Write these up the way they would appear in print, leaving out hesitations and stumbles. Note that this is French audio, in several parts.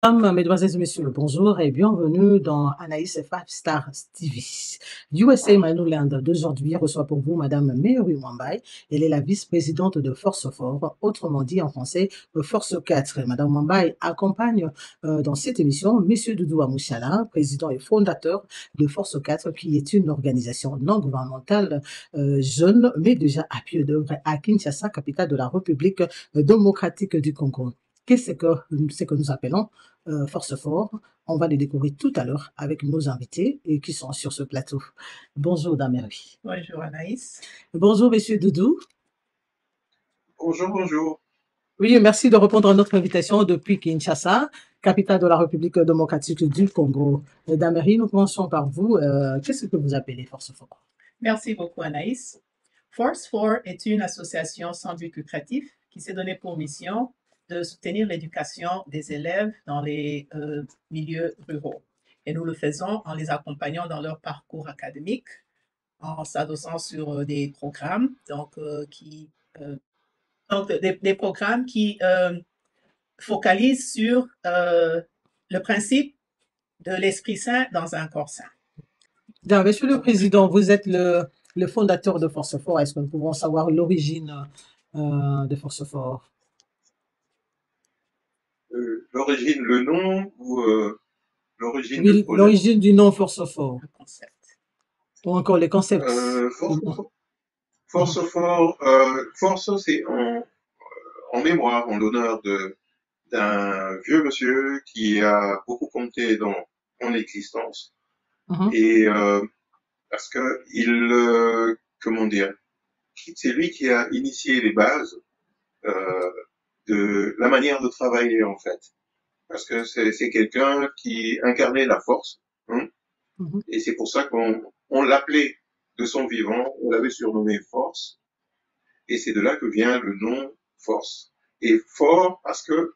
Mesdemoiselles et messieurs, bonjour et bienvenue dans Anaïs 5 Star TV. USA Manoland d'aujourd'hui reçoit pour vous Madame Meori Wambai. Elle est la vice-présidente de Force Fort, autrement dit en français Force 4. Madame Wambai accompagne dans cette émission Monsieur Doudou Amouchala, président et fondateur de Force 4, qui est une organisation non gouvernementale jeune, mais déjà à pied d'œuvre à Kinshasa, capitale de la République démocratique du Congo. Qu'est-ce que nous appelons Force Fort? On va les découvrir tout à l'heure avec nos invités et qui sont sur ce plateau. Bonjour Daméry. Bonjour Anaïs. Bonjour Monsieur Doudou. Bonjour, bonjour. Oui, merci de répondre à notre invitation depuis Kinshasa, capitale de la République démocratique du Congo. Daméry, nous commençons par vous. Qu'est-ce que vous appelez Force Fort? Merci beaucoup Anaïs. Force Fort est une association sans but lucratif qui s'est donnée pour mission de soutenir l'éducation des élèves dans les milieux ruraux. Et nous le faisons en les accompagnant dans leur parcours académique, en s'adossant sur des programmes, des programmes qui focalisent sur le principe de l'Esprit Saint dans un corps sain. Bien, Monsieur le Président, vous êtes le fondateur de Force Fort. Est-ce que nous pouvons savoir l'origine de Force Fort? L'origine, le nom ou l'origine Oui, du projet? l'origine du nom Force Fort. Le concept. Ou encore les concepts. Force Fort, Force, c'est en mémoire, en l'honneur d'un vieux monsieur qui a beaucoup compté dans mon existence. Et parce que comment dire, c'est lui qui a initié les bases de la manière de travailler en fait. Parce que c'est quelqu'un qui incarnait la force. Et c'est pour ça qu'on l'appelait de son vivant, on l'avait surnommé Force. Et c'est de là que vient le nom Force. Et fort parce que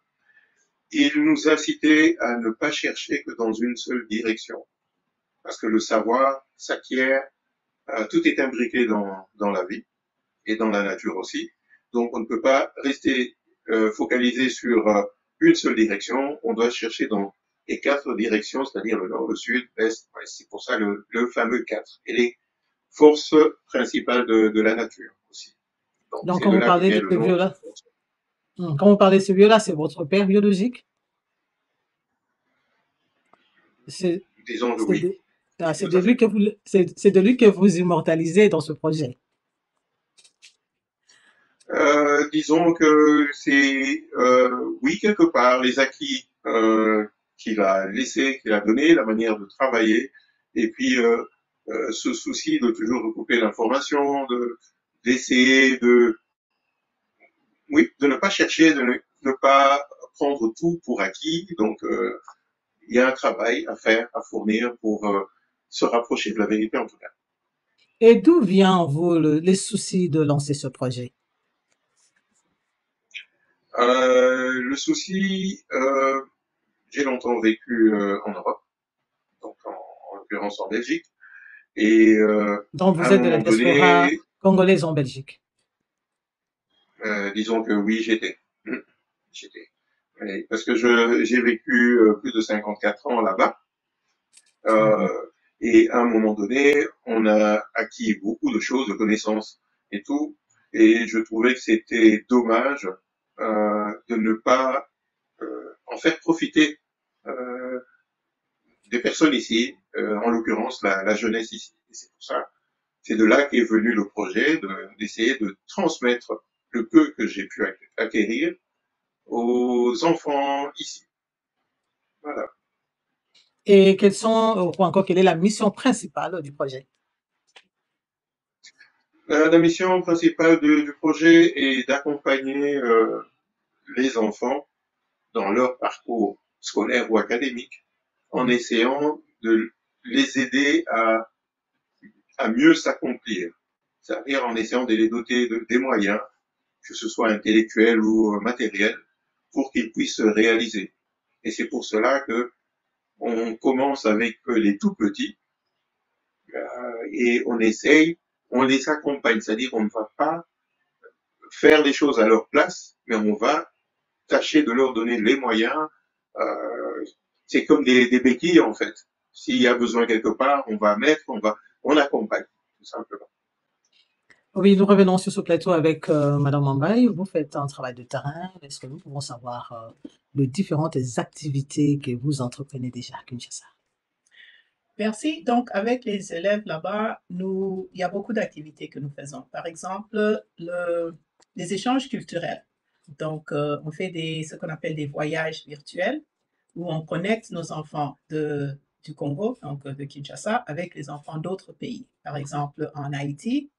il nous incitait à ne pas chercher que dans une seule direction. Parce que le savoir s'acquiert, tout est imbriqué dans la vie et dans la nature aussi. Donc on ne peut pas rester focalisé sur une seule direction, on doit chercher dans les 4 directions, c'est-à-dire le nord, le sud, l'est, ouest. C'est pour ça le fameux 4. Et les forces principales de la nature aussi. Donc quand vous parlez de ce vieux-là, quand vous parlez de ce vieux-là, c'est votre père biologique? Disons que oui. C'est de lui que vous immortalisez dans ce projet. Disons que c'est, oui, quelque part, les acquis qu'il a laissés, qu'il a donnés, la manière de travailler, et puis ce souci de toujours recouper l'information, d'essayer de ne pas chercher, de ne pas prendre tout pour acquis. Donc, il y a un travail à faire, à fournir pour se rapprocher de la vérité en tout cas. Et d'où vient, vous, les soucis de lancer ce projet? Le souci, j'ai longtemps vécu en Europe, donc en l'occurrence en Belgique. Et donc vous êtes de la diaspora congolaise en Belgique? Disons que oui, j'étais. Parce que j'ai vécu plus de 54 ans là-bas. Et à un moment donné, on a acquis beaucoup de choses, de connaissances et tout. Et je trouvais que c'était dommage de ne pas en faire profiter des personnes ici, en l'occurrence la jeunesse ici. Et c'est pour ça, c'est de là qu'est venu le projet d'essayer de transmettre le peu que j'ai pu acquérir aux enfants ici. Voilà. Et quelle est la mission principale du projet? La mission principale du projet est d'accompagner les enfants dans leur parcours scolaire ou académique en essayant de les aider à mieux s'accomplir. C'est-à-dire en essayant de les doter des moyens, que ce soit intellectuels ou matériels, pour qu'ils puissent se réaliser. Et c'est pour cela que on commence avec les tout petits et on les accompagne. C'est-à-dire on ne va pas faire les choses à leur place, mais on va tâcher de leur donner les moyens C'est comme des béquilles, en fait. S'il y a besoin quelque part, on va mettre, on accompagne, tout simplement. Oui, nous revenons sur ce plateau avec Madame Mambaye. Vous faites un travail de terrain. Est-ce que nous pouvons savoir les différentes activités que vous entreprenez déjà à Kinshasa? Merci. Donc, avec les élèves là-bas, il y a beaucoup d'activités que nous faisons. Par exemple, les échanges culturels. Donc, on fait ce qu'on appelle des voyages virtuels où on connecte nos enfants du Congo, donc de Kinshasa, avec les enfants d'autres pays. Par exemple, en Haïti,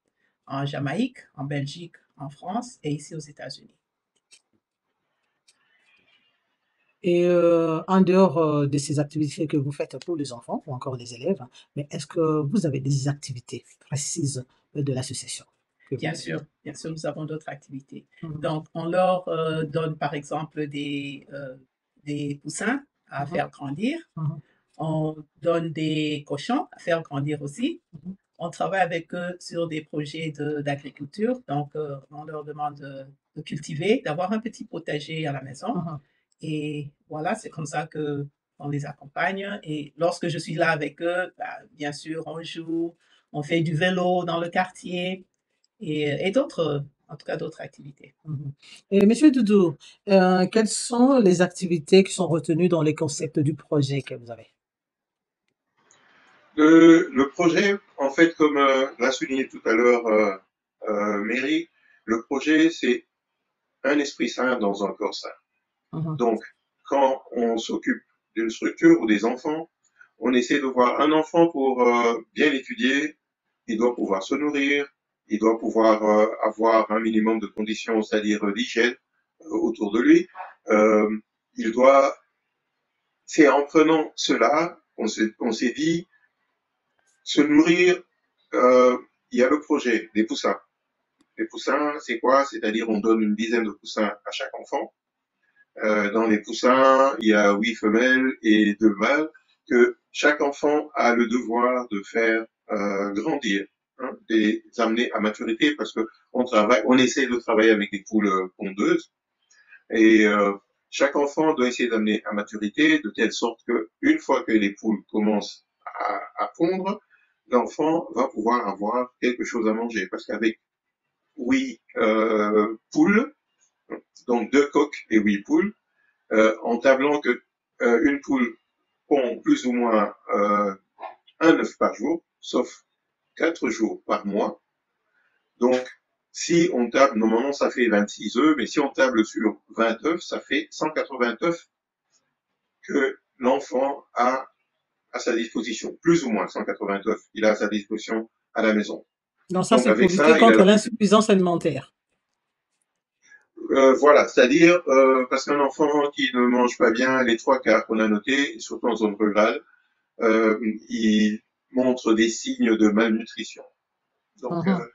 en Jamaïque, en Belgique, en France et ici aux États-Unis. Et en dehors de ces activités que vous faites pour les enfants ou encore les élèves, mais est-ce que vous avez des activités précises de l'association que vous Bien faites? sûr, nous avons d'autres activités. Mhm, Donc, on leur donne par exemple des poussins à mhm, faire grandir. mhm, On donne des cochons à faire grandir aussi. mhm, On travaille avec eux sur des projets d'agriculture. Donc, on leur demande de cultiver, d'avoir un petit potager à la maison. mhm. Et voilà, c'est comme ça que on les accompagne. Et lorsque je suis là avec eux, bah, bien sûr, on joue, on fait du vélo dans le quartier et d'autres, en tout cas d'autres activités. Mhm. Et Monsieur Doudou, quelles sont les activités qui sont retenues dans les concepts du projet que vous avez? Le projet, en fait, comme l'a souligné tout à l'heure Mary, le projet, c'est un esprit sain dans un corps sain. Mhm, Donc, quand on s'occupe d'une structure ou des enfants, on essaie de voir un enfant pour bien l'étudier, il doit pouvoir se nourrir, il doit pouvoir avoir un minimum de conditions, c'est-à-dire d'hygiène autour de lui. Euh, il doit, c'est en prenant cela qu'on s'est dit, se nourrir, il y a le projet des poussins. Les poussins, c'est quoi? C'est-à-dire on donne une dizaine de poussins à chaque enfant. Dans les poussins, il y a 8 femelles et 2 mâles que chaque enfant a le devoir de faire grandir, hein, de les amener à maturité parce que on essaie de travailler avec des poules pondeuses et chaque enfant doit essayer d'amener à maturité de telle sorte que une fois que les poules commencent à pondre, l'enfant va pouvoir avoir quelque chose à manger parce qu'avec 8 poules, donc 2 coqs et 8 poules, en tablant que une poule pond plus ou moins un œuf par jour, sauf 4 jours par mois. Donc, si on table, normalement ça fait 26 œufs, mais si on table sur 20 œufs, ça fait 180 œufs que l'enfant a à sa disposition, plus ou moins 180 œufs, il a à sa disposition à la maison. Donc ça, Donc c'est pour avec lutter ça, il a contre la l'insuffisance alimentaire. voilà, c'est-à-dire parce qu'un enfant qui ne mange pas bien, les 3 quarts qu'on a notés, surtout en zone rurale, il montre des signes de malnutrition, donc Mhm,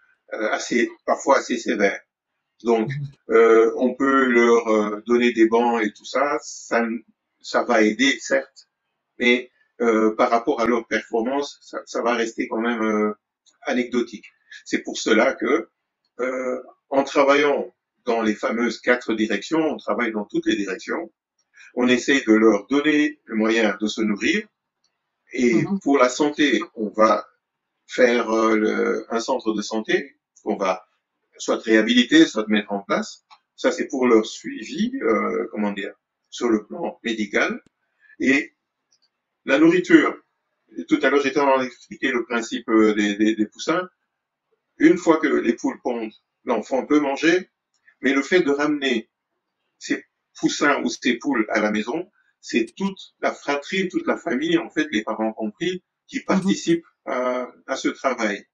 parfois assez sévères. Donc, mhm, on peut leur donner des bancs et tout ça, ça va aider, certes, mais par rapport à leur performance, ça va rester quand même anecdotique. C'est pour cela que, en travaillant dans les fameuses 4 directions, on travaille dans toutes les directions, on essaie de leur donner le moyen de se nourrir, et mhm. pour la santé, on va faire un centre de santé qu'on va soit réhabiliter, soit mettre en place. Ça, c'est pour leur suivi, comment dire, sur le plan médical. Et la nourriture, tout à l'heure, j'étais en train d'expliquer le principe des poussins. Une fois que les poules pondent, l'enfant peut manger, mais le fait de ramener ces poussins ou ces poules à la maison, c'est toute la fratrie, toute la famille, en fait, les parents compris, qui Mhm. participent à ce travail.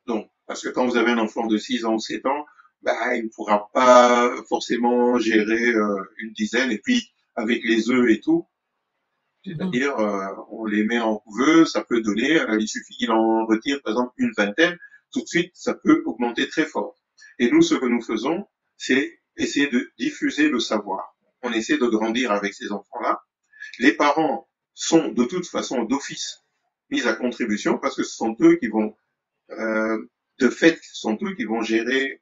Donc, parce que quand vous avez un enfant de 6 ans ou 7 ans, bah, il ne pourra pas forcément gérer une dizaine. Et puis, avec les œufs et tout, Mhm. c'est-à-dire, on les met en couveuse, ça peut donner, il suffit qu'il en retire, par exemple, une vingtaine, tout de suite, ça peut augmenter très fort. Et nous, ce que nous faisons, c'est essayer de diffuser le savoir. On essaie de grandir avec ces enfants-là. Les parents sont de toute façon d'office mis à contribution parce que ce sont eux qui vont euh, de fait, ce sont eux qui vont gérer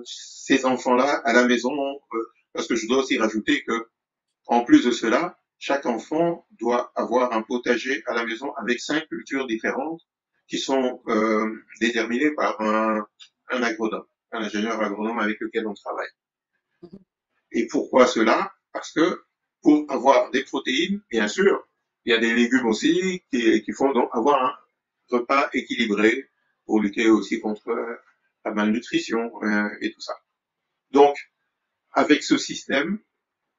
ces enfants-là à la maison. Parce que je dois aussi rajouter que En plus de cela, chaque enfant doit avoir un potager à la maison avec 5 cultures différentes qui sont déterminées par un agronome, un ingénieur agronome avec lequel on travaille. Et pourquoi cela? Parce que pour avoir des protéines, bien sûr, il y a des légumes aussi qui font donc avoir un repas équilibré pour lutter aussi contre la malnutrition et tout ça. Donc, avec ce système,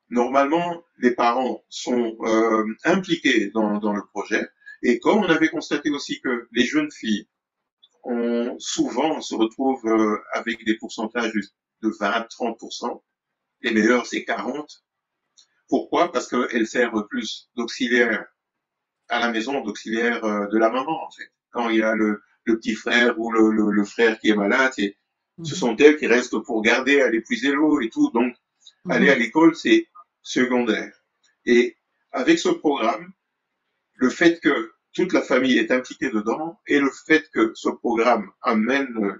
normalement, les parents sont impliqués dans le projet. Et comme on avait constaté aussi que les jeunes filles ont souvent se retrouvent avec des pourcentages de 20-30%, les meilleurs c'est 40. Pourquoi? Parce qu'elles servent plus d'auxiliaire à la maison, d'auxiliaire de la maman en fait. Quand il y a le petit frère ou le frère qui est malade, ce sont elles qui restent pour garder, aller puiser l'eau et tout. Donc, aller à l'école, c'est secondaire. Et avec ce programme, le fait que toute la famille est impliquée dedans et le fait que ce programme amène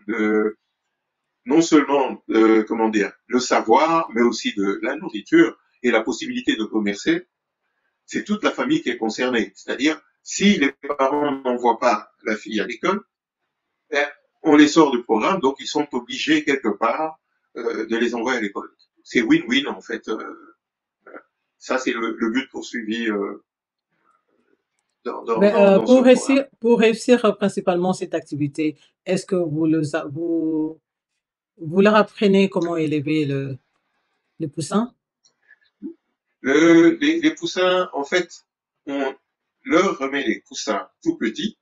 non seulement comment dire, le savoir, mais aussi de la nourriture et la possibilité de commercer, c'est toute la famille qui est concernée. C'est-à-dire, si les parents n'envoient pas la fille à l'école, ben, on les sort du programme, donc ils sont obligés quelque part de les envoyer à l'école. C'est win-win en fait. Ça, c'est le but poursuivi dans ce programme. Pour réussir principalement cette activité, est-ce que vous leur apprenez comment élever le poussin? Les poussins, en fait, on leur remet les poussins tout petits.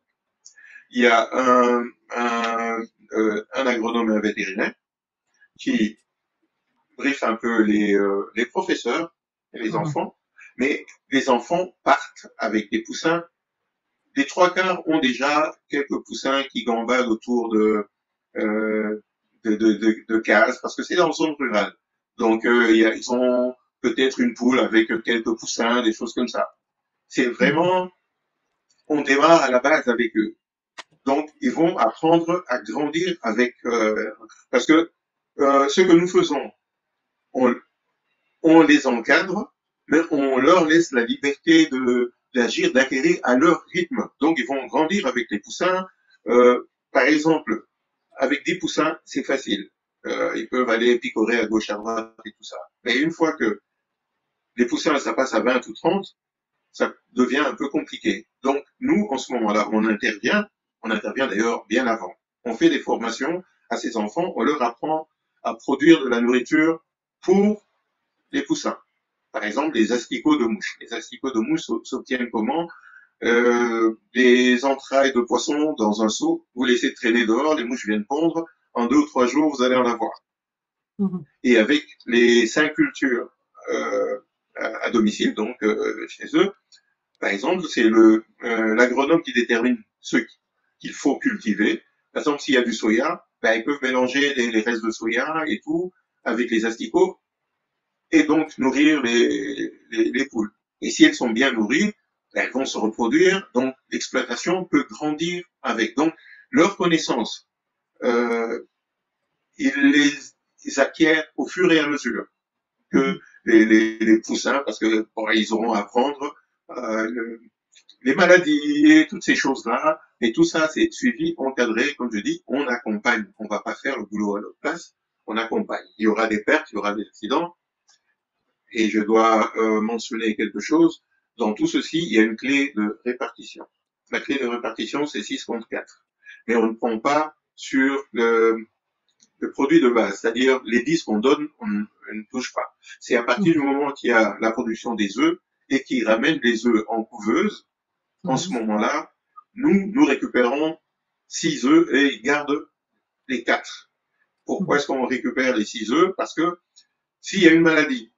Il y a un agronome et un vétérinaire qui briefe un peu les professeurs et les enfants, mais les enfants partent avec des poussins. Les trois quarts ont déjà quelques poussins qui gambadent autour de cases, parce que c'est dans le zone rurale. Donc, ils ont peut-être une poule avec quelques poussins, des choses comme ça. C'est vraiment, on démarre à la base avec eux. Donc, ils vont apprendre à grandir avec, parce que ce que nous faisons, on les encadre, mais on leur laisse la liberté d'agir, d'acquérir à leur rythme. Donc, ils vont grandir avec les poussins. Par exemple, avec des poussins, c'est facile. Ils peuvent aller picorer à gauche, à droite et tout ça. Mais une fois que les poussins, ça passe à 20 ou 30, ça devient un peu compliqué. Donc, nous, en ce moment-là, on intervient d'ailleurs bien avant. On fait des formations à ces enfants, on leur apprend à produire de la nourriture pour les poussins. Par exemple, les asticots de mouche. Les asticots de mouche s'obtiennent comment? Des entrailles de poisson dans un seau, vous laissez traîner dehors, les mouches viennent pondre, en 2 ou 3 jours, vous allez en avoir. Et avec les 5 cultures à domicile, donc chez eux, par exemple, c'est l'agronome qui détermine ce qu'il faut cultiver. Par exemple, s'il y a du soya, ben, ils peuvent mélanger les restes de soya et tout avec les asticots et donc nourrir les poules. Et si elles sont bien nourries, elles vont se reproduire, donc l'exploitation peut grandir avec. Donc, leur connaissance, ils les acquièrent au fur et à mesure que les poussins, parce que bon, ils auront à apprendre les maladies et toutes ces choses-là. Et tout ça, c'est suivi, encadré, comme je dis, on accompagne. On va pas faire le boulot à notre place, on accompagne. Il y aura des pertes, il y aura des accidents, et je dois mentionner quelque chose. Dans tout ceci, il y a une clé de répartition. La clé de répartition, c'est 6 contre 4. Mais on ne prend pas sur le produit de base, c'est-à-dire les 10 qu'on donne, on ne touche pas. C'est à partir du moment qu'il y a la production des œufs et qui ramène les œufs en couveuse, en ce moment-là, nous récupérons 6 œufs et ils gardent les 4. Pourquoi est-ce qu'on récupère les 6 œufs? Parce que s'il y a une maladie,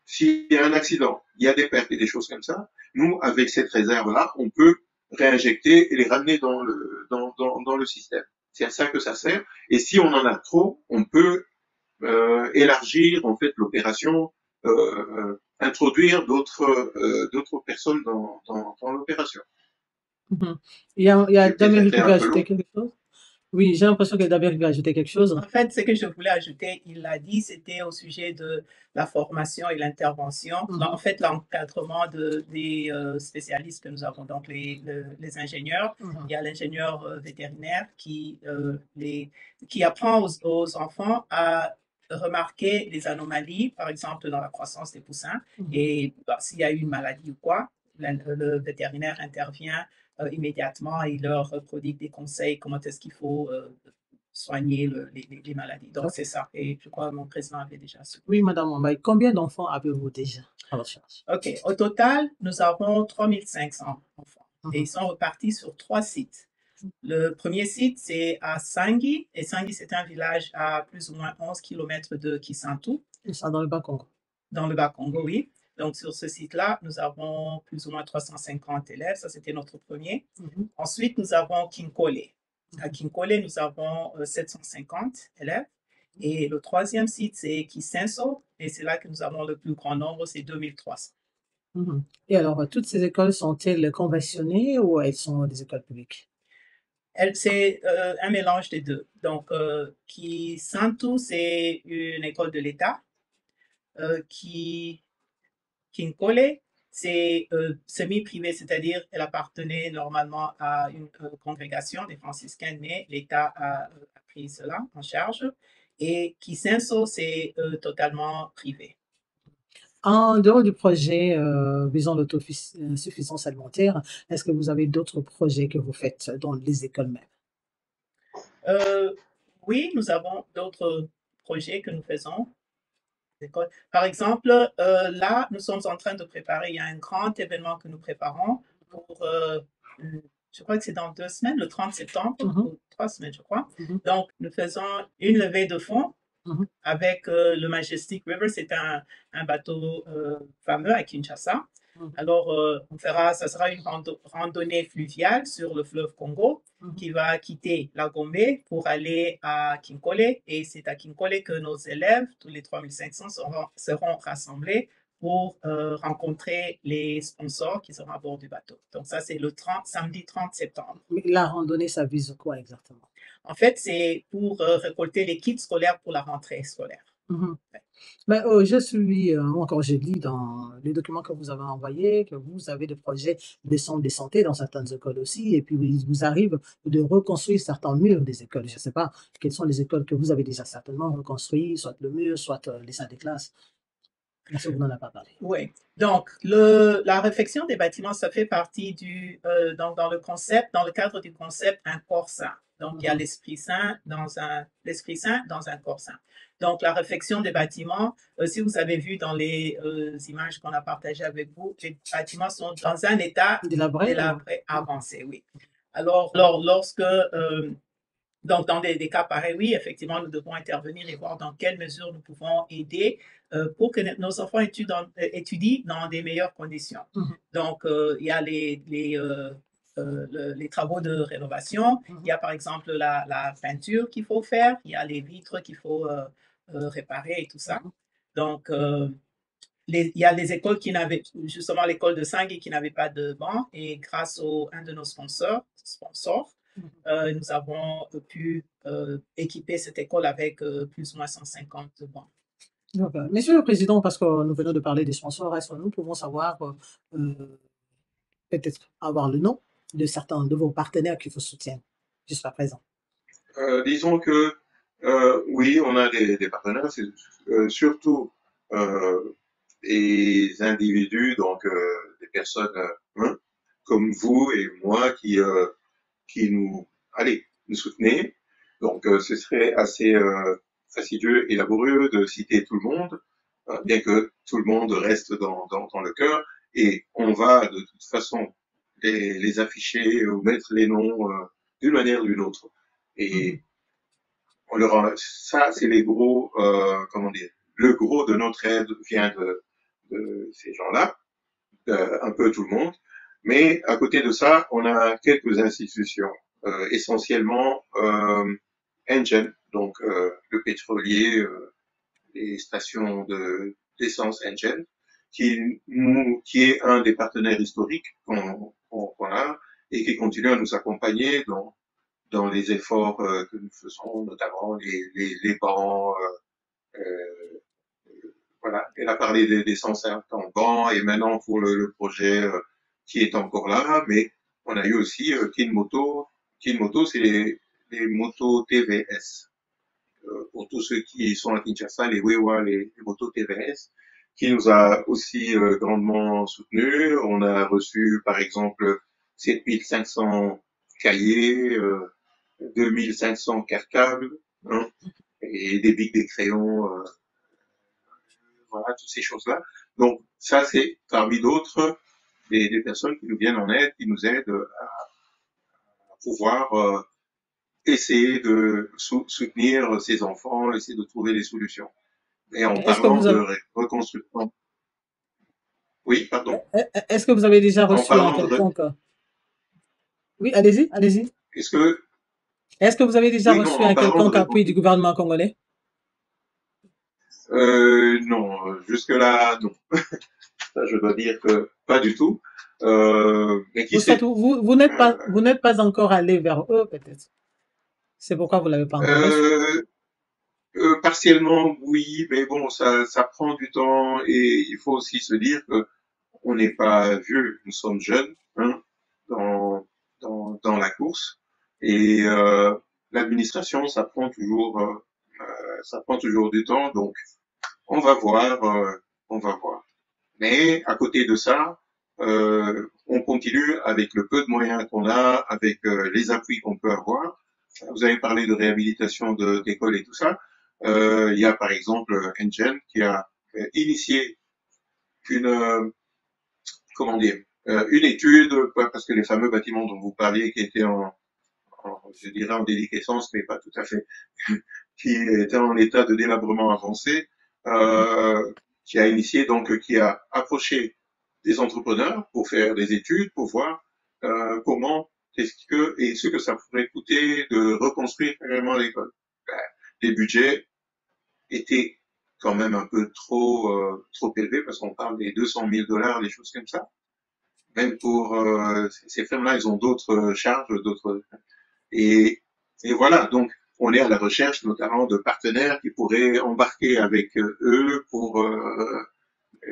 s'il y a un accident, il y a des pertes et des choses comme ça, nous, avec cette réserve-là, on peut réinjecter et les ramener dans le système. C'est à ça que ça sert. Et si on en a trop, on peut élargir en fait l'opération, introduire d'autres personnes dans l'opération. Il y a Damien qui veut ajouter quelque chose. Oui, j'ai l'impression que David veut ajouter quelque chose. En fait, ce que je voulais ajouter, il l'a dit, c'était au sujet de la formation et l'intervention. En fait, l'encadrement des spécialistes que nous avons, donc les ingénieurs. Il y a l'ingénieur vétérinaire qui apprend aux enfants à remarquer les anomalies, par exemple dans la croissance des poussins. Et s'il y a eu une maladie ou quoi, le vétérinaire intervient immédiatement et il leur prodigue des conseils, comment est-ce qu'il faut soigner les maladies. Donc, c'est ça. Et je crois que mon président avait déjà su. Oui, Madame Wambaye, combien d'enfants avez-vous déjà à votre charge? OK. Au total, nous avons 3500 enfants. Et ils sont repartis sur 3 sites. Le premier site, c'est à Sangui. Et Sangui, c'est un village à plus ou moins 11 km de Kisantu. Ça, dans le Bas-Congo. Dans le Bas-Congo, oui. Donc, sur ce site-là, nous avons plus ou moins 350 élèves. Ça, c'était notre premier. Ensuite, nous avons Kinkole. À Kinkole, nous avons 750 élèves. Et le troisième site, c'est Kisenso. Et c'est là que nous avons le plus grand nombre, c'est 2300. Et alors, toutes ces écoles sont-elles conventionnées ou elles sont des écoles publiques? C'est un mélange des deux. Donc, Kisantu, c'est une école de l'État. Kinkole, c'est semi-privé, c'est-à-dire elle appartenait normalement à une congrégation des franciscains, mais l'État a pris cela en charge. Et Kisenso, c'est totalement privé. En dehors du projet visant l'autosuffisance alimentaire, est-ce que vous avez d'autres projets que vous faites dans les écoles même? Oui, nous avons d'autres projets que nous faisons. Par exemple, là, nous sommes en train de préparer, il y a un grand événement que nous préparons pour, je crois que c'est dans 2 semaines, le 30 septembre, ou 3 semaines, je crois. Donc, nous faisons une levée de fonds avec le Majestic River, c'est un bateau fameux à Kinshasa. Alors, ça sera une randonnée fluviale sur le fleuve Congo qui va quitter la Gombe pour aller à Kinkole. Et c'est à Kinkole que nos élèves, tous les 3500, seront rassemblés pour rencontrer les sponsors qui seront à bord du bateau. Donc ça, c'est le samedi 30 septembre. Mais la randonnée, ça vise quoi exactement? En fait, c'est pour récolter les kits scolaires pour la rentrée scolaire. Ben, je suis, encore je lis dans les documents que vous avez envoyés, que vous avez des projets de centres de santé dans certaines écoles aussi, et puis il vous arrive de reconstruire certains murs des écoles. Je ne sais pas quelles sont les écoles que vous avez déjà certainement reconstruites, soit le mur, soit les salles de classe. Est-ce que vous n'en avez pas parlé? Oui. Donc, la réfection des bâtiments, ça fait partie dans le cadre du concept un corps sain. Donc, il y a l'Esprit Saint dans un corps sain. Donc, la réfection des bâtiments, si vous avez vu dans les images qu'on a partagées avec vous, les bâtiments sont dans un état Délabré, avancé, oui. Alors lorsque donc, dans des cas pareils, oui, effectivement, nous devons intervenir et voir dans quelle mesure nous pouvons aider pour que nos enfants étudient dans des meilleures conditions. Donc, il y a les travaux de rénovation, il y a par exemple la peinture qu'il faut faire, il y a les vitres qu'il faut réparer et tout ça. Donc, il y a les écoles qui n'avaient, justement l'école de Sangui qui n'avait pas de banc, et grâce à un de nos sponsors, nous avons pu équiper cette école avec plus ou moins 150 bancs. Monsieur le Président, parce que nous venons de parler des sponsors, est-ce que nous pouvons savoir, peut-être avoir le nom de certains de vos partenaires qui vous soutiennent jusqu'à présent? Disons que oui, on a des partenaires, c'est surtout des individus, donc des personnes comme vous et moi qui nous soutenez. Donc ce serait assez fastidieux et laborieux de citer tout le monde, bien que tout le monde reste dans le cœur, et on va de toute façon les afficher ou mettre les noms d'une manière ou d'une autre. Et ça, c'est les gros, comment dire, le gros de notre aide vient de ces gens-là, un peu tout le monde. Mais à côté de ça, on a quelques institutions, essentiellement Engen, donc le pétrolier, les stations d'essence Engen, qui est un des partenaires historiques qu'on a et qui continue à nous accompagner dans les efforts que nous faisons, notamment les bancs. Voilà, elle a parlé des 150 bancs et maintenant pour le projet qui est encore là, mais on a eu aussi Kinmoto. Kinmoto, c'est les motos TVS. Pour tous ceux qui sont à Kinshasa, les Wewa, les motos TVS, qui nous a aussi grandement soutenus. On a reçu, par exemple, 7500 cahiers, 2500 cartables, hein, et des bics, des crayons, voilà, toutes ces choses-là. Donc, ça, c'est parmi d'autres des personnes qui nous viennent en aide, qui nous aident à pouvoir essayer de soutenir ces enfants, essayer de trouver des solutions. Et en Est-ce que parlant vous de avez, reconstruction, oui, pardon. est-ce que vous avez déjà En reçu un parlant de, quelconque? Oui, allez-y, allez-y. est-ce que, Est-ce que vous avez déjà oui, non, reçu en un parlant de quelconque appui du reconstruction, gouvernement congolais? non, jusque-là, non. Ça, je dois dire que pas du tout. Mais qui Au stade sait? où Euh, vous n'êtes pas encore allé vers eux, peut-être. C'est pourquoi vous l'avez pas encore reçu. euh, partiellement, oui, mais bon, ça prend du temps et il faut aussi se dire que on n'est pas vieux, nous sommes jeunes, hein, dans, dans la course. Et l'administration, ça prend toujours du temps. Donc, on va voir, on va voir. Mais à côté de ça, on continue avec le peu de moyens qu'on a, avec les appuis qu'on peut avoir. Vous avez parlé de réhabilitation d'écoles et tout ça. Il y a par exemple Engen qui a initié une, comment dire, une étude, parce que les fameux bâtiments dont vous parliez qui étaient je dirais en déliquescence, mais pas tout à fait, qui étaient en état de délabrement avancé, qui a initié, donc qui a approché des entrepreneurs pour faire des études, pour voir comment, qu'est-ce que, et ce que ça pourrait coûter de reconstruire carrément l'école. Ben, les budgets étaient quand même un peu trop élevés parce qu'on parle des 200 000 dollars, des choses comme ça. Même pour ces firmes-là, ils ont d'autres charges, d'autres et, et voilà. Donc on est à la recherche notamment de partenaires qui pourraient embarquer avec eux pour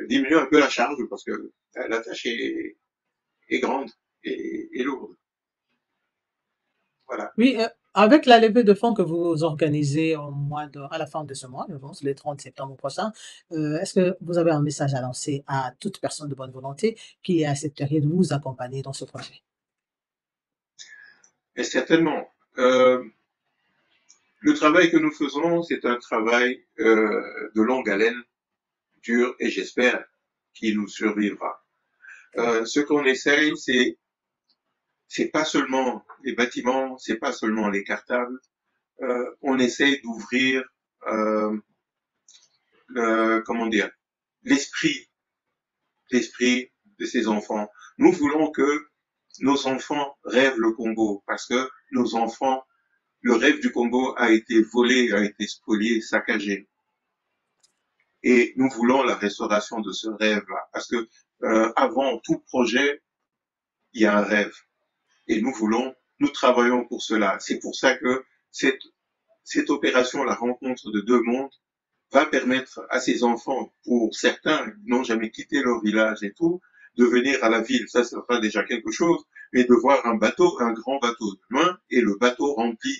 diminuer un peu la charge parce que la tâche est grande et lourde. Voilà. Oui, avec la levée de fonds que vous organisez à la fin de ce mois, je pense, le 30 septembre prochain, est-ce que vous avez un message à lancer à toute personne de bonne volonté qui accepterait de vous accompagner dans ce projet? Et certainement. Le travail que nous faisons, c'est un travail de longue haleine, dur et j'espère qu'il nous survivra. Ce qu'on essaye, c'est pas seulement les bâtiments, c'est pas seulement les cartables. On essaye d'ouvrir, euh, comment dire, l'esprit, l'esprit de ces enfants. Nous voulons que nos enfants rêvent le Congo parce que nos enfants, le rêve du Congo a été volé, a été spolié, saccagé. Et nous voulons la restauration de ce rêve-là parce que avant tout projet, il y a un rêve. Et nous travaillons pour cela. C'est pour ça que cette opération, la rencontre de deux mondes, va permettre à ces enfants, pour certains qui n'ont jamais quitté leur village et tout, de venir à la ville. Ça fera déjà quelque chose, mais de voir un bateau, un grand bateau de main, et le bateau rempli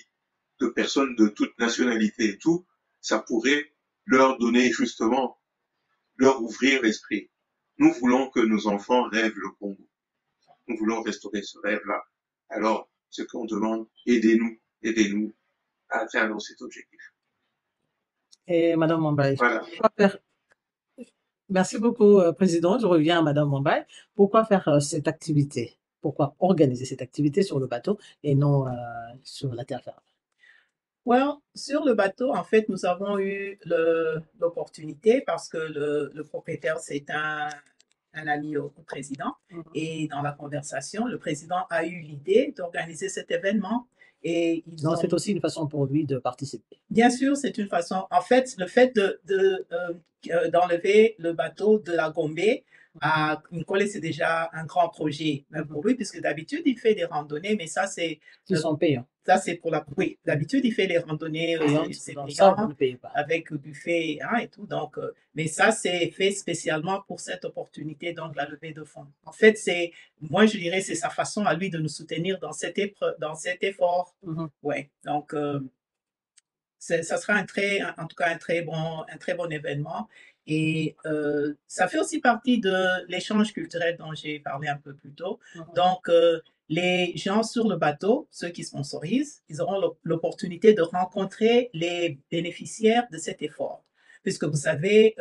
de personnes de toute nationalité et tout, ça pourrait leur donner justement, leur ouvrir l'esprit. Nous voulons que nos enfants rêvent le Congo. Nous voulons restaurer ce rêve-là. Alors, ce qu'on demande, aidez-nous à atteindre cet objectif. Et Madame Mambaye, Voilà. pourquoi faire... Merci beaucoup, Président. Je reviens à Madame Mambaye. Pourquoi faire cette activité? Pourquoi organiser cette activité sur le bateau et non sur la terre ferme? Well, sur le bateau, en fait, nous avons eu l'opportunité parce que le propriétaire, c'est un ami au président. Et dans la conversation, le président a eu l'idée d'organiser cet événement. Et Non, c'est aussi une façon pour lui de participer. Bien sûr, c'est une façon. En fait, le fait d'enlever le bateau de la Gombe Nicole, c'est déjà un grand projet, même pour lui, puisque d'habitude, il fait des randonnées, mais ça, c'est Qui sont payants. ça, c'est pour la. Oui, d'habitude, il fait les randonnées, c'est Donc ça, vous payant, ne payez pas. avec buffet hein, et tout. Donc, mais ça, c'est fait spécialement pour cette opportunité, donc la levée de fonds. En fait, moi, je dirais, c'est sa façon à lui de nous soutenir dans dans cet effort. Ouais. Donc, ça sera en tout cas un très bon événement. Et ça fait aussi partie de l'échange culturel dont j'ai parlé un peu plus tôt. Donc, les gens sur le bateau, ceux qui sponsorisent, ils auront l'opportunité de rencontrer les bénéficiaires de cet effort. Puisque vous savez,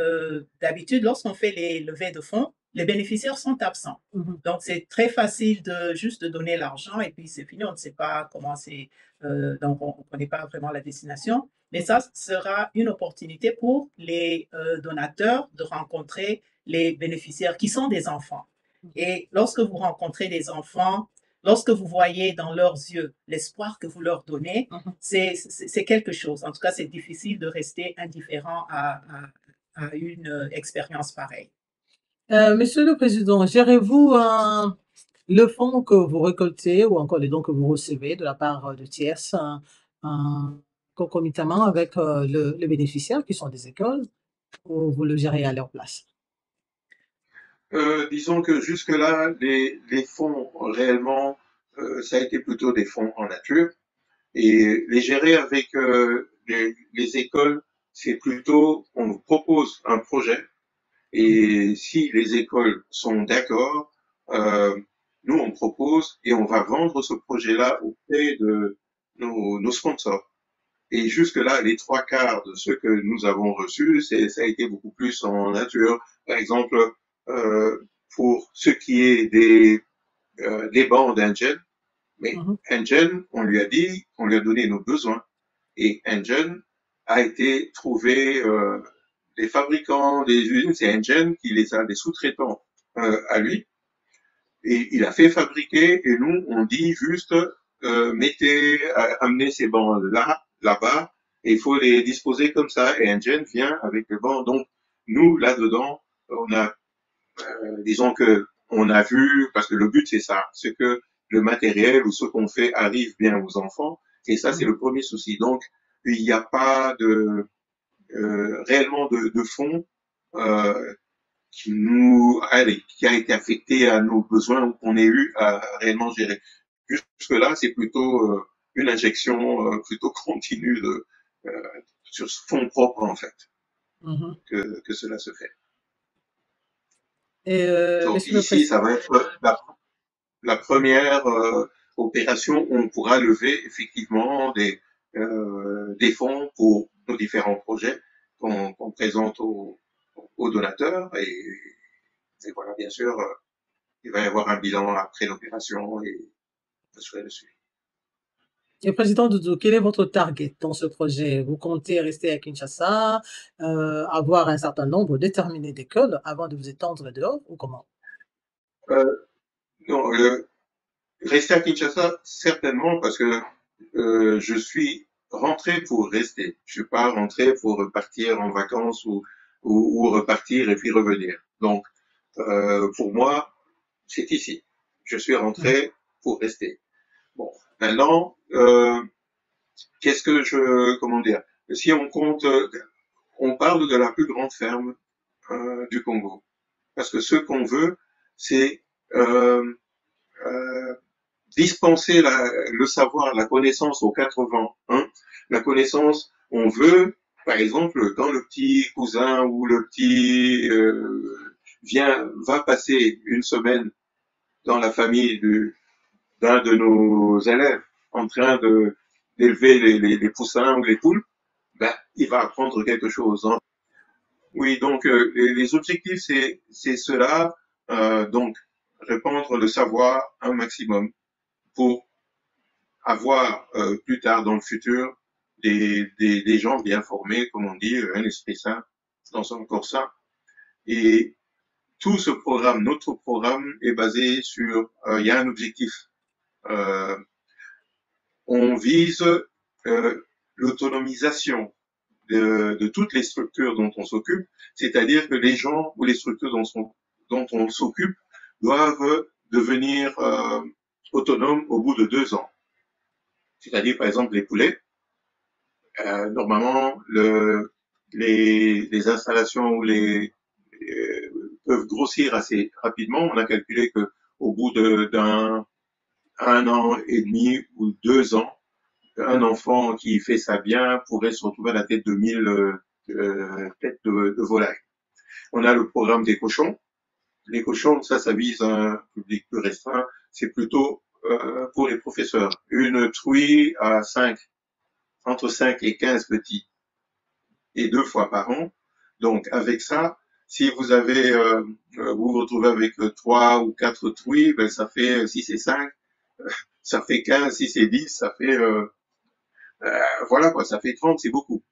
d'habitude, lorsqu'on fait les levées de fonds, les bénéficiaires sont absents. Donc, c'est très facile de juste de donner l'argent et puis c'est fini, on ne sait pas comment c'est, donc on ne connaît pas vraiment la destination. Mais ça sera une opportunité pour les donateurs de rencontrer les bénéficiaires qui sont des enfants. Et lorsque vous rencontrez des enfants, lorsque vous voyez dans leurs yeux l'espoir que vous leur donnez, c'est quelque chose. En tout cas, c'est difficile de rester indifférent à une expérience pareille. Monsieur le Président, gérez-vous le fonds que vous récoltez ou encore les dons que vous recevez de la part de tiers concomitamment avec le bénéficiaire qui sont des écoles ou vous le gérez à leur place? Disons que jusque-là, les fonds réellement, ça a été plutôt des fonds en nature. Et les gérer avec les écoles, c'est plutôt, on nous propose un projet. Et si les écoles sont d'accord, nous on propose et on va vendre ce projet-là auprès de nos sponsors. Et jusque-là, les trois quarts de ce que nous avons reçu, ça a été beaucoup plus en nature. Par exemple, pour ce qui est des bancs d'Engine, mais Engine, on lui a donné nos besoins. Et Engine a été trouvé des fabricants, des usines, c'est Engine qui les a, des sous-traitants à lui. Et il a fait fabriquer, et nous, on dit juste, amenez ces bancs là-bas, et il faut les disposer comme ça. Et Engine vient avec les bancs. Donc, nous, là-dedans, on a, disons que, on a vu, parce que le but, c'est ça, c'est que le matériel ou ce qu'on fait arrive bien aux enfants. Et ça, c'est le premier souci. Donc, il n'y a pas de, réellement de fonds, qui a été affecté à nos besoins ou qu'on ait eu à réellement gérer. Jusque-là, c'est plutôt une injection plutôt continue sur fonds propres, en fait, que cela se fait. Et, donc ici, ça va être la première opération où on pourra lever effectivement des fonds pour nos différents projets qu'on présente aux donateurs et voilà, bien sûr, il va y avoir un bilan après l'opération et je serai dessus. Et Président Doudou, quel est votre target dans ce projet? Vous comptez rester à Kinshasa, avoir un certain nombre déterminé d'écoles avant de vous étendre dehors ou comment? Non, rester à Kinshasa, certainement, parce que je suis rentré pour rester. Je suis pas rentré pour repartir en vacances ou repartir et puis revenir. Donc, pour moi, c'est ici. Je suis rentré pour rester. Bon, maintenant, comment dire, si on compte, on parle de la plus grande ferme du Congo, parce que ce qu'on veut, c'est dispenser le savoir, la connaissance aux 80. La connaissance, on veut, par exemple, quand le petit cousin ou le petit va passer une semaine dans la famille d'un de nos élèves en train d'élever les poussins ou les poules, ben, il va apprendre quelque chose. Oui, donc les objectifs, c'est cela, donc répandre le savoir un maximum pour avoir plus tard dans le futur des gens bien formés, comme on dit, un esprit sain dans son corps sain. Et tout ce programme, notre programme est basé sur, il y a un objectif. On vise l'autonomisation de toutes les structures dont on s'occupe, c'est-à-dire que les gens ou les structures dont dont on s'occupe doivent devenir autonomes au bout de 2 ans. C'est-à-dire, par exemple, les poulets. Normalement, les installations ou peuvent grossir assez rapidement. On a calculé que au bout d'un 1 an et demi ou 2 ans, un enfant qui fait ça bien pourrait se retrouver à la tête de 1000 têtes de volailles. On a le programme des cochons. Les cochons, ça vise un public plus restreint. C'est plutôt pour les professeurs. Une truie à entre 5 et 15 petits, et 2 fois par an. Donc, avec ça, si vous vous retrouvez avec 3 ou 4 truies, ben, ça fait 6 et 5, ça fait 15, 6 et 10, ça fait, voilà quoi, ça fait 30, c'est beaucoup.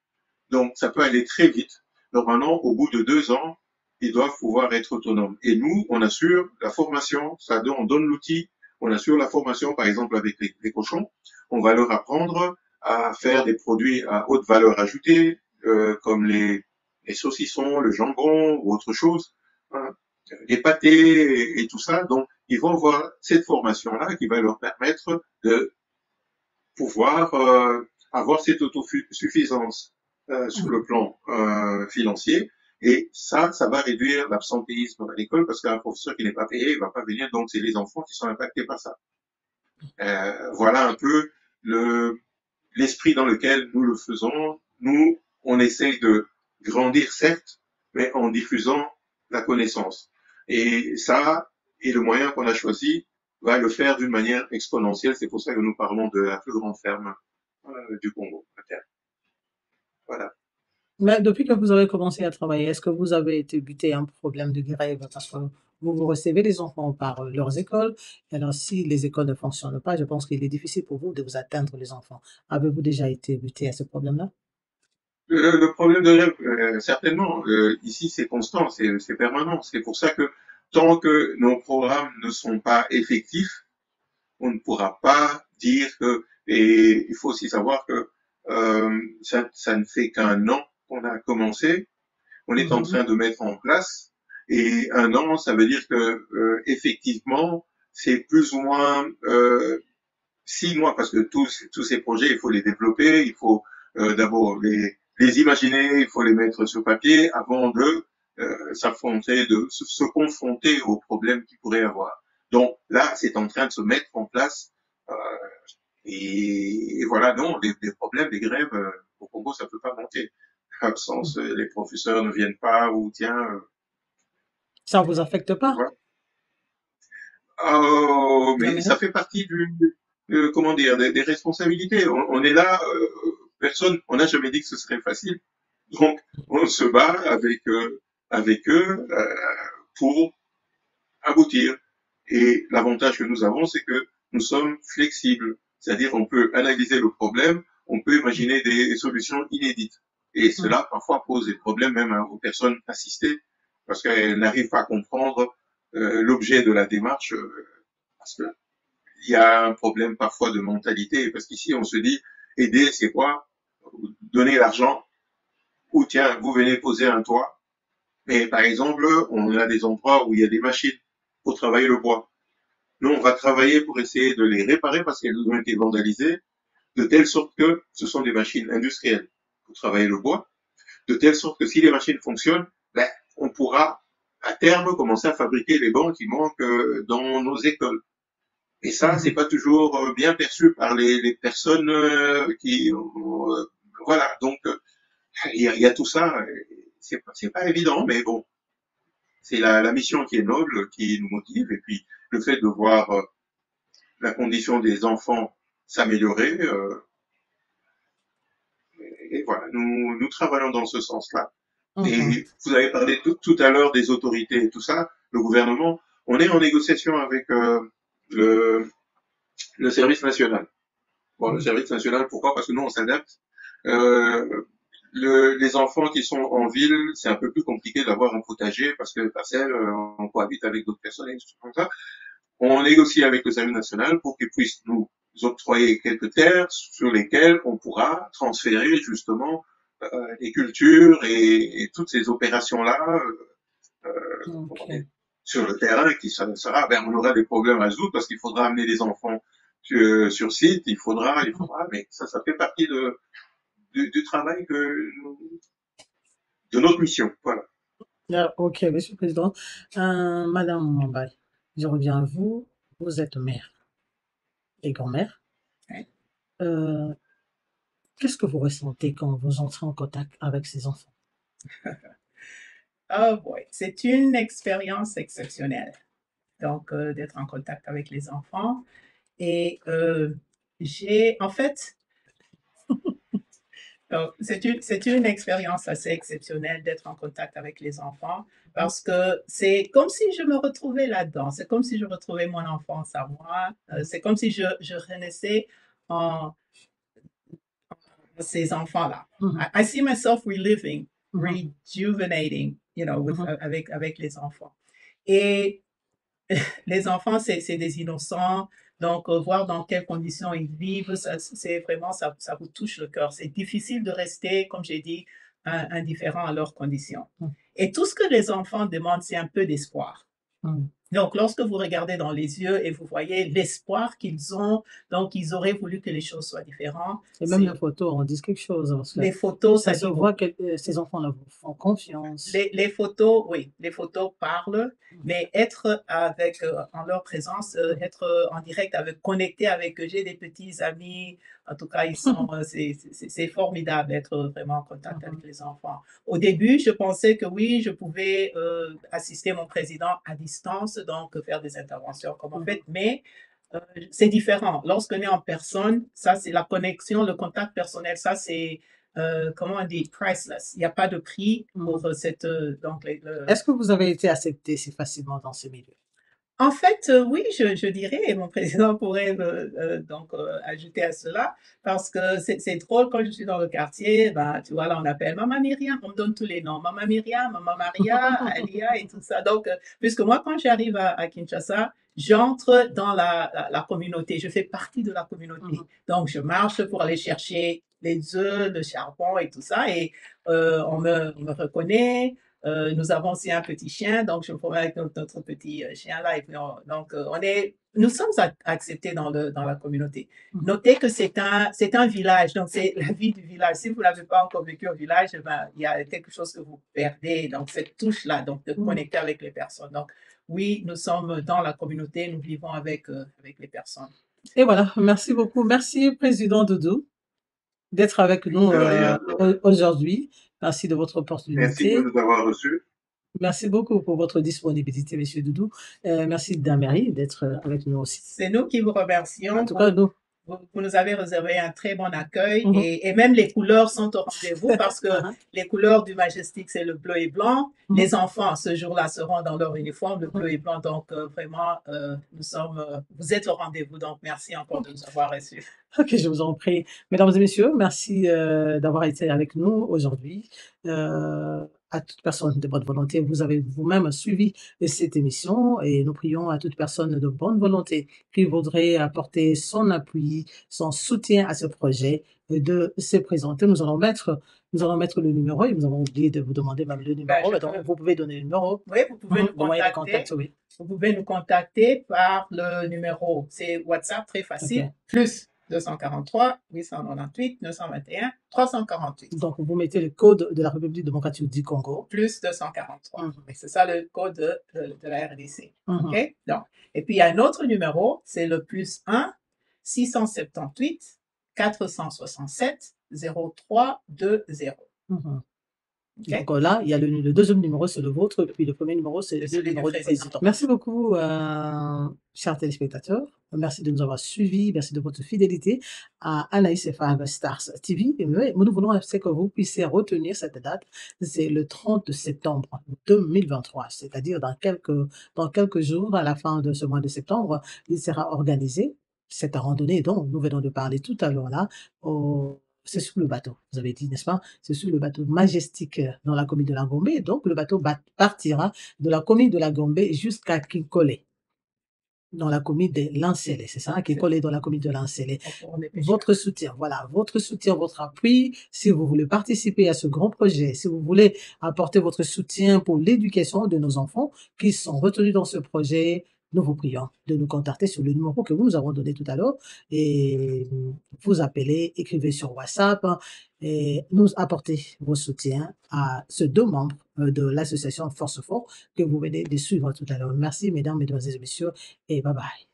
Donc, ça peut aller très vite. Normalement, au bout de 2 ans, ils doivent pouvoir être autonomes. Et nous, on assure la formation, on donne l'outil, on assure la formation, par exemple, avec les cochons. On va leur apprendre à faire des produits à haute valeur ajoutée, comme les saucissons, le jambon ou autre chose, hein, les pâtés et tout ça. Donc, ils vont avoir cette formation-là qui va leur permettre de pouvoir avoir cette autosuffisance sur le plan financier. Et ça va réduire l'absentéisme à l'école parce qu'un professeur qui n'est pas payé, il va pas venir. Donc, c'est les enfants qui sont impactés par ça. Voilà un peu l'esprit dans lequel nous le faisons. Nous, on essaye de grandir, certes, mais en diffusant la connaissance. Et ça, et le moyen qu'on a choisi, va le faire d'une manière exponentielle. C'est pour ça que nous parlons de la plus grande ferme du Congo, peut-être. Voilà. Mais depuis que vous avez commencé à travailler, est-ce que vous avez été buté à un problème de grève? Parce que vous recevez les enfants par leurs écoles. Alors, si les écoles ne fonctionnent pas, je pense qu'il est difficile pour vous de vous atteindre les enfants. Avez-vous déjà été buté à ce problème-là? Le problème de grève, certainement, ici c'est constant, c'est permanent. C'est pour ça que tant que nos programmes ne sont pas effectifs, on ne pourra pas dire que, et il faut aussi savoir que ça ne fait qu'un an qu'on a commencé, on est en train de mettre en place, et un an, ça veut dire que effectivement, c'est plus ou moins 6 mois, parce que tous ces projets, il faut les développer, il faut d'abord les imaginer, il faut les mettre sur papier avant de s'affronter, de se confronter aux problèmes qu'il pourrait y avoir. Donc là, c'est en train de se mettre en place. Euh, et voilà, non, des problèmes, des grèves, au Congo, ça peut pas manquer. Absence, les professeurs ne viennent pas, ou tiens, Ça ne vous affecte pas? voilà. Oh, mais Jamais? ça fait partie comment dire, des responsabilités. On est là, personne, on n'a jamais dit que ce serait facile. Donc, on se bat avec eux pour aboutir. Et l'avantage que nous avons, c'est que nous sommes flexibles. C'est-à-dire, on peut analyser le problème, on peut imaginer des solutions inédites. Et cela, parfois, pose des problèmes même aux personnes assistées, parce qu'elles n'arrivent pas à comprendre l'objet de la démarche, parce que il y a un problème parfois de mentalité, parce qu'ici, on se dit, aider, c'est quoi? Donner l'argent, ou tiens, vous venez poser un toit. Mais par exemple, on a des endroits où il y a des machines pour travailler le bois. Nous, on va travailler pour essayer de les réparer parce qu'elles ont été vandalisées, de telle sorte que ce sont des machines industrielles pour travailler le bois, de telle sorte que si les machines fonctionnent, ben, on pourra à terme commencer à fabriquer les bancs qui manquent dans nos écoles. Et ça, c'est pas toujours bien perçu par les personnes voilà. Donc, il y a tout ça. C'est pas évident, mais bon, c'est la mission qui est noble, qui nous motive, et puis le fait de voir la condition des enfants s'améliorer, et voilà, nous travaillons dans ce sens-là. Et vous avez parlé tout à l'heure des autorités et tout ça, le gouvernement, on est en négociation avec le service national. Bon, le service national, pourquoi? Parce que nous, on s'adapte. Les enfants qui sont en ville, c'est un peu plus compliqué d'avoir un potager parce que parcelle, on cohabite avec d'autres personnes et tout comme ça. On négocie avec le service national pour qu'ils puissent nous octroyer quelques terres sur lesquelles on pourra transférer justement les cultures et toutes ces opérations-là. Ok. sur le terrain qui s'annoncera, ben, on aura des problèmes à résoudre parce qu'il faudra amener les enfants sur site, mais ça fait partie du travail de notre mission. Voilà. Ah, ok, Monsieur le Président. Madame Mwambaye, je reviens à vous. Vous êtes mère et grand-mère. Oui. Qu'est-ce que vous ressentez quand vous entrez en contact avec ces enfants? Oh boy, c'est une expérience exceptionnelle. Donc, d'être en contact avec les enfants. Et en fait, c'est une expérience assez exceptionnelle d'être en contact avec les enfants parce que c'est comme si je me retrouvais là-dedans. C'est comme si je retrouvais mon enfance à moi. C'est comme si je renaissais en ces enfants-là. I see myself reliving, rejuvenating, avec les enfants. Et les enfants, c'est des innocents. Donc, voir dans quelles conditions ils vivent, c'est vraiment, ça vous touche le cœur. C'est difficile de rester, comme j'ai dit, indifférent à leurs conditions. Et tout ce que les enfants demandent, c'est un peu d'espoir. Donc, lorsque vous regardez dans les yeux et vous voyez l'espoir qu'ils ont, donc ils auraient voulu que les choses soient différentes. Et même les photos en disent quelque chose. Parce que les photos, ça se voit que ces enfants-là vous font confiance. Les photos, oui, les photos parlent, mais être en leur présence, être en direct connecté avec eux. J'ai des petits amis, en tout cas, c'est formidable d'être vraiment en contact avec les enfants. Au début, je pensais que oui, je pouvais assister mon président à distance, donc faire des interventions comme en fait, mais c'est différent. Lorsqu'on est en personne, ça c'est la connexion, le contact personnel, ça c'est comment on dit, priceless. Il n'y a pas de prix pour cette. Est-ce que vous avez été accepté si facilement dans ce milieu? En fait, oui, je dirais, et mon président pourrait ajouter à cela, parce que c'est drôle quand je suis dans le quartier, ben, tu vois, là, on appelle Maman Myriam, on me donne tous les noms, Maman Myriam, Maman Maria, Alia et tout ça. Donc, puisque moi, quand j'arrive à Kinshasa, j'entre dans la communauté, je fais partie de la communauté. Donc, je marche pour aller chercher les œufs, le charbon et tout ça, et on me reconnaît. Nous avons aussi un petit chien, donc je me promène avec notre petit chien là. Et puis nous sommes acceptés dans la communauté. Notez que c'est un village, donc c'est la vie du village. Si vous n'avez pas encore vécu au village, ben, il y a quelque chose que vous perdez. Donc cette touche-là, donc de connecter avec les personnes. Donc oui, nous sommes dans la communauté, nous vivons avec les personnes. Et voilà, merci beaucoup. Merci, Président Doudou, d'être avec nous aujourd'hui. Merci de votre opportunité. Merci de nous avoir reçus. Merci beaucoup pour votre disponibilité, Monsieur Doudou. Merci, Dame-Marie, d'être avec nous aussi. C'est nous qui vous remercions. En tout cas, nous. Vous nous avez réservé un très bon accueil et même les couleurs sont au rendez-vous parce que les couleurs du Majestic, c'est le bleu et blanc. Les enfants, ce jour-là, seront dans leur uniforme, le bleu et blanc. Donc, vraiment, vous êtes au rendez-vous. Donc, merci encore de nous avoir reçus. Ok, je vous en prie. Mesdames et messieurs, merci d'avoir été avec nous aujourd'hui. À toute personne de bonne volonté, vous avez vous-même suivi cette émission et nous prions à toute personne de bonne volonté qui voudrait apporter son appui, son soutien à ce projet de se présenter. Nous allons mettre le numéro et nous avons oublié de vous demander même le numéro. Donc, vous pouvez donner le numéro. Oui, vous pouvez nous contacter. Oui. Vous pouvez nous contacter par le numéro. C'est WhatsApp, très facile. Okay. Plus 243 898 921 348. Donc, vous mettez le code de la République démocratique du Congo. Plus 243. C'est ça le code de la RDC. OK? Donc, et puis, il y a un autre numéro, c'est le plus 1 678 467 0320. Okay. Donc là, il y a le deuxième numéro, c'est le vôtre, puis le premier numéro, c'est le numéro du président. Merci beaucoup, chers téléspectateurs. Merci de nous avoir suivis. Merci de votre fidélité à Anaïs F5 Stars TV. Et nous voulons que vous puissiez retenir cette date. C'est le 30 septembre 2023, c'est-à-dire dans quelques jours, à la fin de ce mois de septembre, il sera organisé cette randonnée dont nous venons de parler tout à l'heure là, c'est sur le bateau, vous avez dit, n'est-ce pas? C'est sur le bateau Majestic dans la commune de la Gombe. Donc, le bateau partira de la commune de la Gombe jusqu'à Kinkole. dans la commune de Lancelé, c'est ça, qui est collé dans la commune de Lancelé. Votre soutien, voilà, votre soutien, votre appui, si vous voulez participer à ce grand projet, si vous voulez apporter votre soutien pour l'éducation de nos enfants qui sont retenus dans ce projet, nous vous prions de nous contacter sur le numéro que vous nous avons donné tout à l'heure et vous appelez, écrivez sur WhatsApp et nous apportez vos soutiens à ces 2 membres de l'association Force Fort que vous venez de suivre tout à l'heure. Merci, mesdames, mesdemoiselles et messieurs, et bye bye.